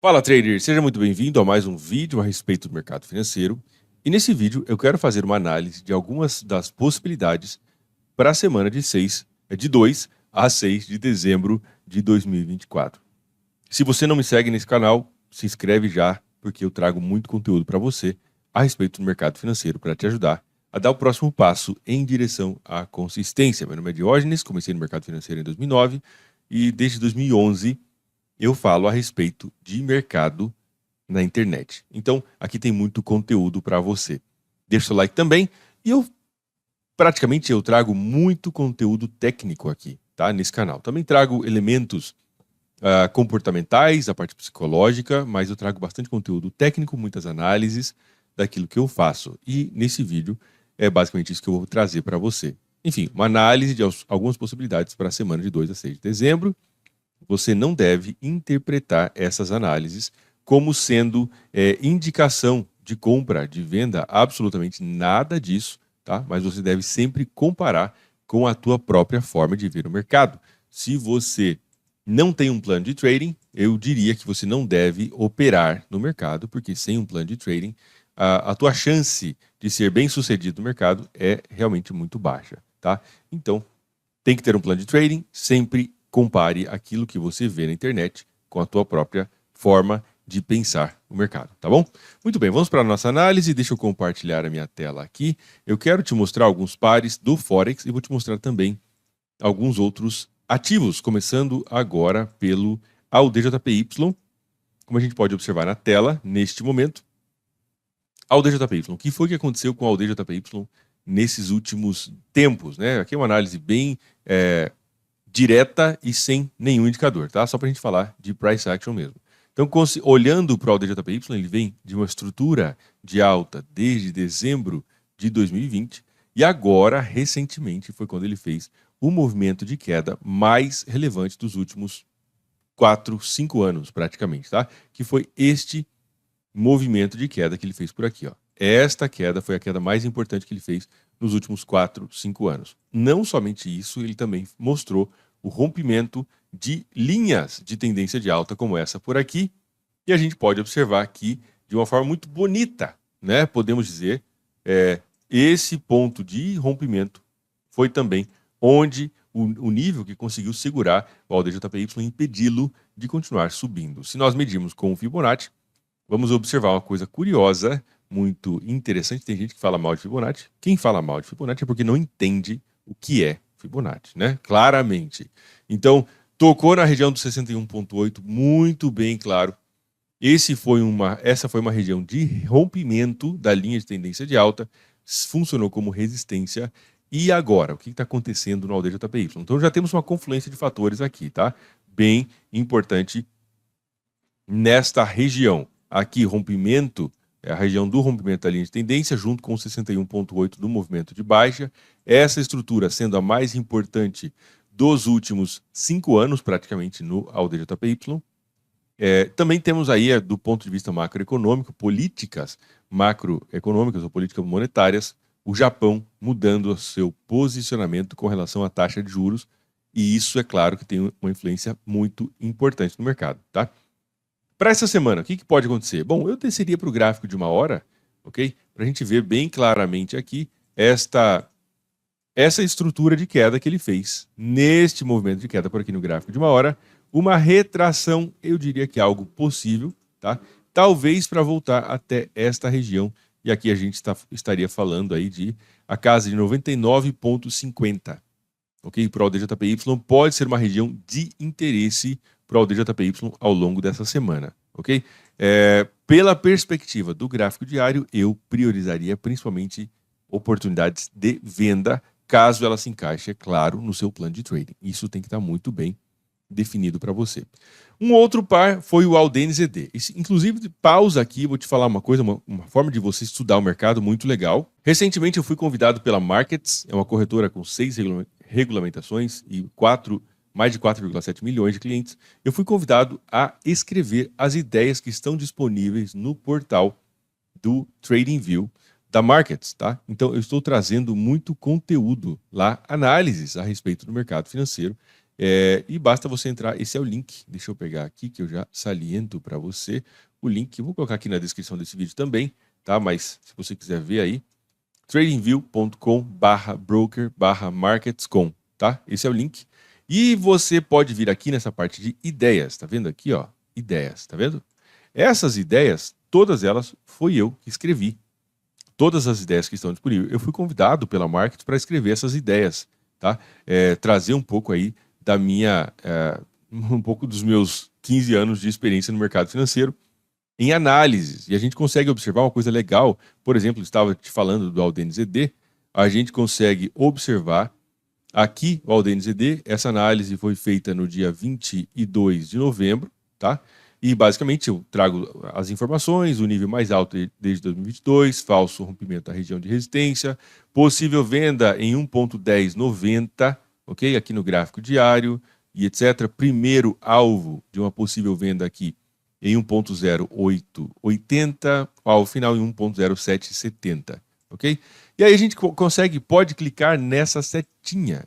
Fala trader, seja muito bem-vindo a mais um vídeo a respeito do mercado financeiro. E nesse vídeo eu quero fazer uma análise de algumas das possibilidades para a semana de 2 a 6 de dezembro de 2024. Se você não me segue nesse canal, se inscreve já, porque eu trago muito conteúdo para você a respeito do mercado financeiro para te ajudar a dar o próximo passo em direção à consistência. Meu nome é Diógenes, comecei no mercado financeiro em 2009 e desde 2011 eu falo a respeito de mercado na internet. Então, aqui tem muito conteúdo para você. Deixa o seu like também. E eu trago muito conteúdo técnico aqui, tá? Nesse canal. Também trago elementos comportamentais, a parte psicológica, mas eu trago bastante conteúdo técnico, muitas análises daquilo que eu faço. E nesse vídeo é basicamente isso que eu vou trazer para você. Enfim, uma análise de algumas possibilidades para a semana de 2 a 6 de dezembro. Você não deve interpretar essas análises como sendo indicação de compra, de venda, absolutamente nada disso, tá? Mas você deve sempre comparar com a tua própria forma de ver o mercado. Se você não tem um plano de trading, eu diria que você não deve operar no mercado, porque sem um plano de trading, a tua chance de ser bem sucedido no mercado é realmente muito baixa, tá? Então, tem que ter um plano de trading, sempre compare aquilo que você vê na internet com a tua própria forma de pensar o mercado, tá bom? Muito bem, vamos para a nossa análise. Deixa eu compartilhar a minha tela aqui. Eu quero te mostrar alguns pares do Forex e vou te mostrar também alguns outros ativos, começando agora pelo AUDJPY, como a gente pode observar na tela neste momento. AUDJPY, o que foi que aconteceu com o AUDJPY nesses últimos tempos, né? Aqui é uma análise bem direta e sem nenhum indicador, tá? Só para a gente falar de price action mesmo. Então, olhando para o AUDJPY, ele vem de uma estrutura de alta desde dezembro de 2020 e agora, recentemente, foi quando ele fez o movimento de queda mais relevante dos últimos 4, 5 anos, praticamente, tá? Que foi este movimento de queda que ele fez por aqui, ó. Esta queda foi a queda mais importante que ele fez nos últimos 4, 5 anos. Não somente isso, ele também mostrou o rompimento de linhas de tendência de alta como essa por aqui, e a gente pode observar aqui de uma forma muito bonita, né? Podemos dizer, esse ponto de rompimento foi também onde o nível que conseguiu segurar o AUDJPY e impedi-lo de continuar subindo. Se nós medirmos com o Fibonacci, vamos observar uma coisa curiosa, muito interessante. Tem gente que fala mal de Fibonacci. Quem fala mal de Fibonacci é porque não entende o que é Fibonacci, né? Claramente. Então, tocou na região do 61,8, muito bem claro. Essa foi uma região de rompimento da linha de tendência de alta, funcionou como resistência. E agora, o que está acontecendo no AUDJPY? Então, já temos uma confluência de fatores aqui, tá? Bem importante nesta região. Aqui, rompimento, é a região do rompimento da linha de tendência, junto com o 61,8 do movimento de baixa. Essa estrutura sendo a mais importante dos últimos 5 anos, praticamente, no AUDJPY. Também temos aí, do ponto de vista macroeconômico, políticas macroeconômicas ou políticas monetárias, o Japão mudando o seu posicionamento com relação à taxa de juros, e isso, é claro, que tem uma influência muito importante no mercado, tá? Para essa semana, o que pode acontecer? Bom, eu desceria para o gráfico de 1 hora, ok? Para a gente ver bem claramente aqui essa estrutura de queda que ele fez. Neste movimento de queda por aqui no gráfico de 1 hora, uma retração, eu diria que é algo possível, tá? Talvez para voltar até esta região, e aqui a gente estaria falando aí de a casa de 99,50, ok? Para o DJPY pode ser uma região de interesse para o DJPY ao longo dessa semana, ok? Pela perspectiva do gráfico diário, eu priorizaria principalmente oportunidades de venda, caso ela se encaixe, é claro, no seu plano de trading. Isso tem que estar muito bem definido para você. Um outro par foi o AUDNZD. Inclusive, pausa aqui, vou te falar uma coisa, uma forma de você estudar o mercado muito legal. Recentemente eu fui convidado pela Markets, é uma corretora com 6 regulamentações e mais de 4,7 milhões de clientes. Eu fui convidado a escrever as ideias que estão disponíveis no portal do TradingView da Markets, tá? Então eu estou trazendo muito conteúdo lá, análises a respeito do mercado financeiro, E basta você entrar, esse é o link, deixa eu pegar aqui que eu já saliento para você o link, eu vou colocar aqui na descrição desse vídeo também, tá? Mas se você quiser ver aí, tradingview.com/broker/marketscom, tá? Esse é o link. E você pode vir aqui nessa parte de ideias, tá vendo aqui, ó? Ideias, tá vendo? Essas ideias, todas elas, foi eu que escrevi. Todas as ideias que estão disponíveis. Eu fui convidado pela Markets para escrever essas ideias, tá? Trazer um pouco aí da minha, um pouco dos meus 15 anos de experiência no mercado financeiro em análises. E a gente consegue observar uma coisa legal. Por exemplo, estava te falando do AldenZD, a gente consegue observar aqui o AldenZD, essa análise foi feita no dia 22 de novembro, tá? E basicamente eu trago as informações, o nível mais alto desde 2022, falso rompimento da região de resistência, possível venda em 1.1090, ok? Aqui no gráfico diário e etc. Primeiro alvo de uma possível venda aqui em 1.0880, ao final em 1.0770, ok? E aí a gente pode clicar nessa setinha,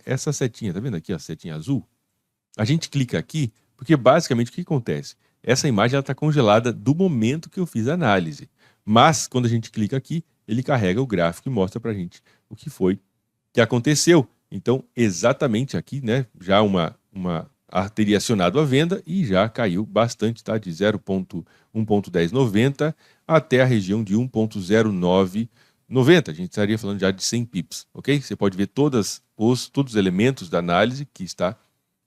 tá vendo aqui a setinha azul? A gente clica aqui, porque basicamente o que acontece? Essa imagem está congelada do momento que eu fiz a análise. Mas, quando a gente clica aqui, ele carrega o gráfico e mostra para a gente o que foi que aconteceu. Então, exatamente aqui, né, já teria acionado a venda e já caiu bastante, tá? De 1.1090 até a região de 1.0990. A gente estaria falando já de 100 pips, ok? Você pode ver todos os elementos da análise que está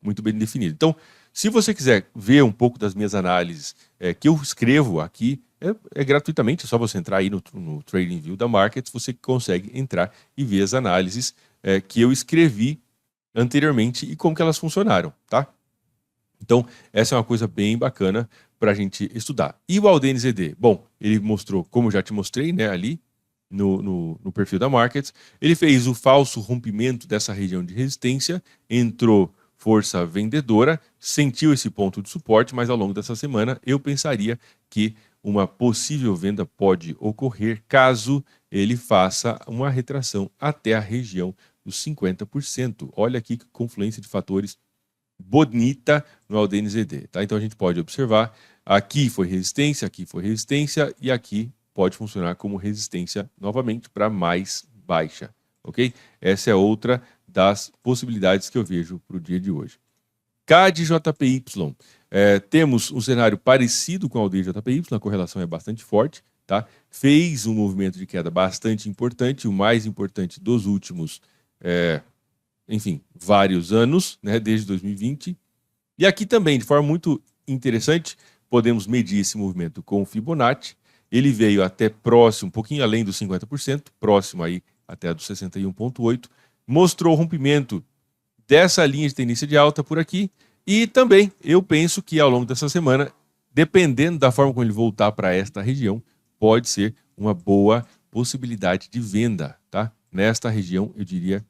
muito bem definido. Então, se você quiser ver um pouco das minhas análises que eu escrevo aqui, gratuitamente, é só você entrar aí no TradingView da Markets, você consegue entrar e ver as análises que eu escrevi anteriormente e como que elas funcionaram, tá? Então, essa é uma coisa bem bacana para a gente estudar. E o AldenZD? Bom, ele mostrou, como eu já te mostrei, né, ali no perfil da Markets, ele fez o falso rompimento dessa região de resistência, entrou força vendedora, sentiu esse ponto de suporte, mas ao longo dessa semana eu pensaria que uma possível venda pode ocorrer caso ele faça uma retração até a região dos 50%. Olha aqui que confluência de fatores bonita no AldenZD, tá? Então a gente pode observar, aqui foi resistência e aqui pode funcionar como resistência novamente para mais baixa, ok? Essa é outra das possibilidades que eu vejo para o dia de hoje. CAD-JPY, temos um cenário parecido com o AldenJPY, a correlação é bastante forte, tá? Fez um movimento de queda bastante importante, o mais importante dos últimos, enfim, vários anos, né, desde 2020. E aqui também, de forma muito interessante, podemos medir esse movimento com o Fibonacci. Ele veio até próximo, um pouquinho além dos 50%, próximo aí até dos 61,8%, mostrou o rompimento dessa linha de tendência de alta por aqui. E também eu penso que ao longo dessa semana, dependendo da forma como ele voltar para esta região, pode ser uma boa possibilidade de venda, tá? Nesta região, eu diria,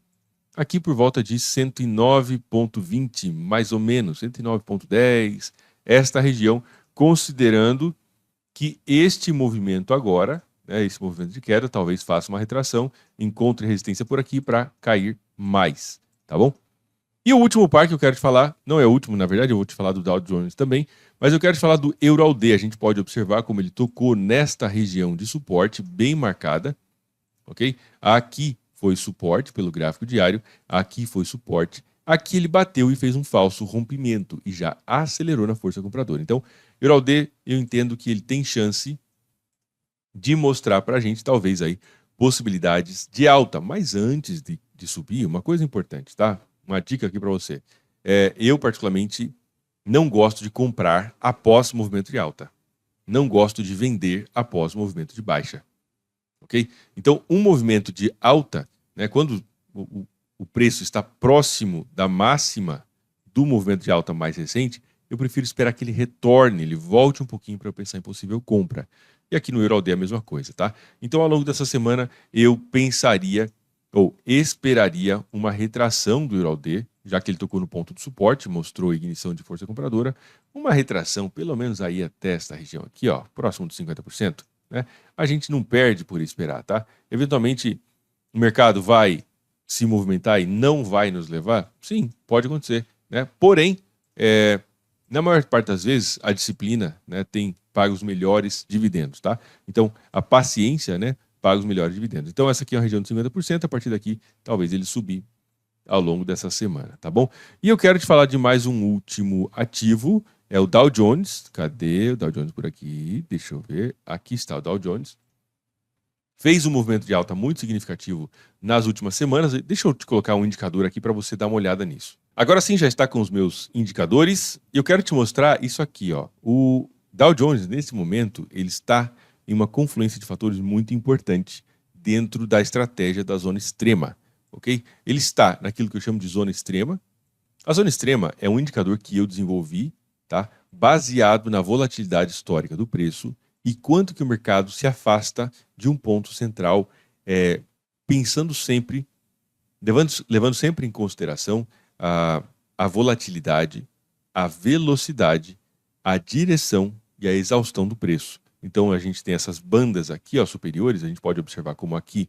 aqui por volta de 109,20, mais ou menos, 109,10, esta região, considerando que este movimento agora, né, esse movimento de queda, talvez faça uma retração, encontre resistência por aqui para cair mais, tá bom? E o último par que eu quero te falar, não é o último, na verdade, eu vou te falar do Dow Jones também, mas eu quero te falar do EURALD. A gente pode observar como ele tocou nesta região de suporte bem marcada, ok? Aqui foi suporte pelo gráfico diário, aqui foi suporte, aqui ele bateu e fez um falso rompimento e já acelerou na força compradora. Então, EURALD, eu entendo que ele tem chance de mostrar para a gente, talvez aí, possibilidades de alta, mas antes de subir, uma coisa importante, tá? Uma dica aqui para você. Eu, particularmente, não gosto de comprar após movimento de alta. Não gosto de vender após movimento de baixa. Ok? Então, um movimento de alta, né, quando o preço está próximo da máxima do movimento de alta mais recente, eu prefiro esperar que ele retorne, ele volte um pouquinho para eu pensar em possível compra. E aqui no EURALD é a mesma coisa, tá? Então, ao longo dessa semana, eu pensaria ou esperaria uma retração do EURALD, já que ele tocou no ponto de suporte, mostrou ignição de força compradora, uma retração pelo menos aí até esta região aqui, ó, próximo dos 50%, né? A gente não perde por esperar, tá? Eventualmente o mercado vai se movimentar e não vai nos levar? Sim, pode acontecer. né? Porém, na maior parte das vezes, a disciplina, né, tem paga os melhores dividendos, tá? Então, a paciência, né, paga os melhores dividendos. Então, essa aqui é uma região de 50%, a partir daqui, talvez ele subir ao longo dessa semana, tá bom? E eu quero te falar de mais um último ativo, é o Dow Jones. Cadê o Dow Jones por aqui? Deixa eu ver. Aqui está o Dow Jones. Fez um movimento de alta muito significativo nas últimas semanas. Deixa eu te colocar um indicador aqui para você dar uma olhada nisso. Agora sim, já está com os meus indicadores. E eu quero te mostrar isso aqui, ó. O Dow Jones, nesse momento, ele está em uma confluência de fatores muito importante dentro da estratégia da zona extrema, ok? Ele está naquilo que eu chamo de zona extrema. A zona extrema é um indicador que eu desenvolvi, tá? Baseado na volatilidade histórica do preço e quanto que o mercado se afasta de um ponto central, pensando sempre, levando sempre em consideração a volatilidade, a velocidade, a direção e a exaustão do preço. Então a gente tem essas bandas aqui, ó, superiores, a gente pode observar como aqui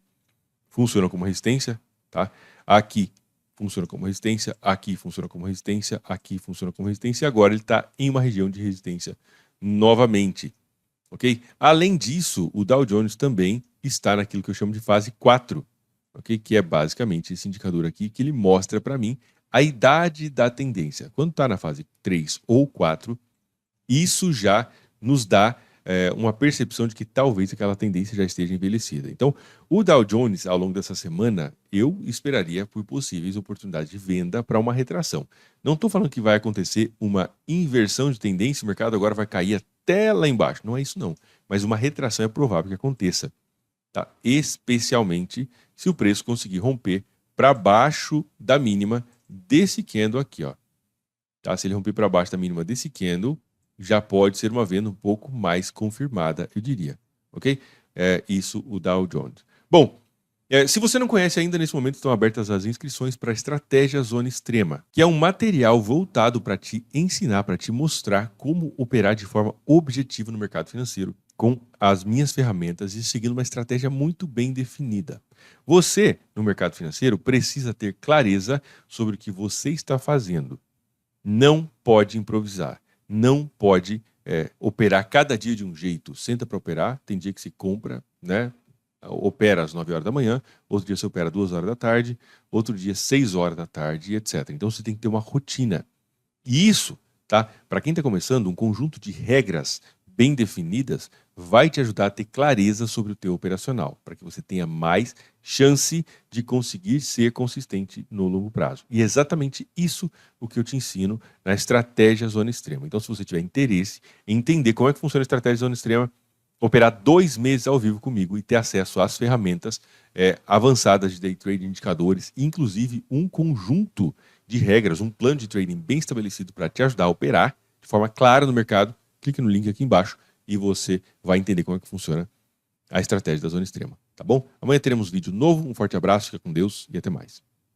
funciona como resistência, tá? Aqui funciona como resistência, aqui funciona como resistência, aqui funciona como resistência, e agora ele está em uma região de resistência novamente. Ok? Além disso, o Dow Jones também está naquilo que eu chamo de fase 4, ok? Que é basicamente esse indicador aqui que ele mostra para mim a idade da tendência. Quando está na fase 3 ou 4, isso já nos dá uma percepção de que talvez aquela tendência já esteja envelhecida. Então, o Dow Jones, ao longo dessa semana, eu esperaria por possíveis oportunidades de venda para uma retração. Não estou falando que vai acontecer uma inversão de tendência, o mercado agora vai cair até lá embaixo. Não é isso não, mas uma retração é provável que aconteça, tá? Especialmente se o preço conseguir romper para baixo da mínima desse candle aqui, ó. Tá? Se ele romper para baixo da mínima desse candle, já pode ser uma venda um pouco mais confirmada, eu diria, ok? Isso o Dow Jones. Bom, se você não conhece ainda, nesse momento estão abertas as inscrições para a Estratégia Zona Extrema, que é um material voltado para te ensinar, para te mostrar como operar de forma objetiva no mercado financeiro com as minhas ferramentas e seguindo uma estratégia muito bem definida. Você, no mercado financeiro, precisa ter clareza sobre o que você está fazendo. Não pode improvisar. Não pode operar cada dia de um jeito. Senta para operar, tem dia que se compra, né? Opera às 9 horas da manhã, outro dia você opera 2 horas da tarde, outro dia 6 horas da tarde, etc. Então você tem que ter uma rotina. E isso, tá? Para quem está começando, um conjunto de regras bem definidas vai te ajudar a ter clareza sobre o teu operacional, para que você tenha mais chance de conseguir ser consistente no longo prazo. E é exatamente isso o que eu te ensino na Estratégia Zona Extrema. Então, se você tiver interesse em entender como é que funciona a Estratégia Zona Extrema, operar 2 meses ao vivo comigo e ter acesso às ferramentas avançadas de day trade, indicadores, inclusive um conjunto de regras, um plano de trading bem estabelecido para te ajudar a operar de forma clara no mercado, clique no link aqui embaixo e você vai entender como é que funciona a estratégia da Zona Extrema, tá bom? Amanhã teremos vídeo novo, um forte abraço, fica com Deus e até mais.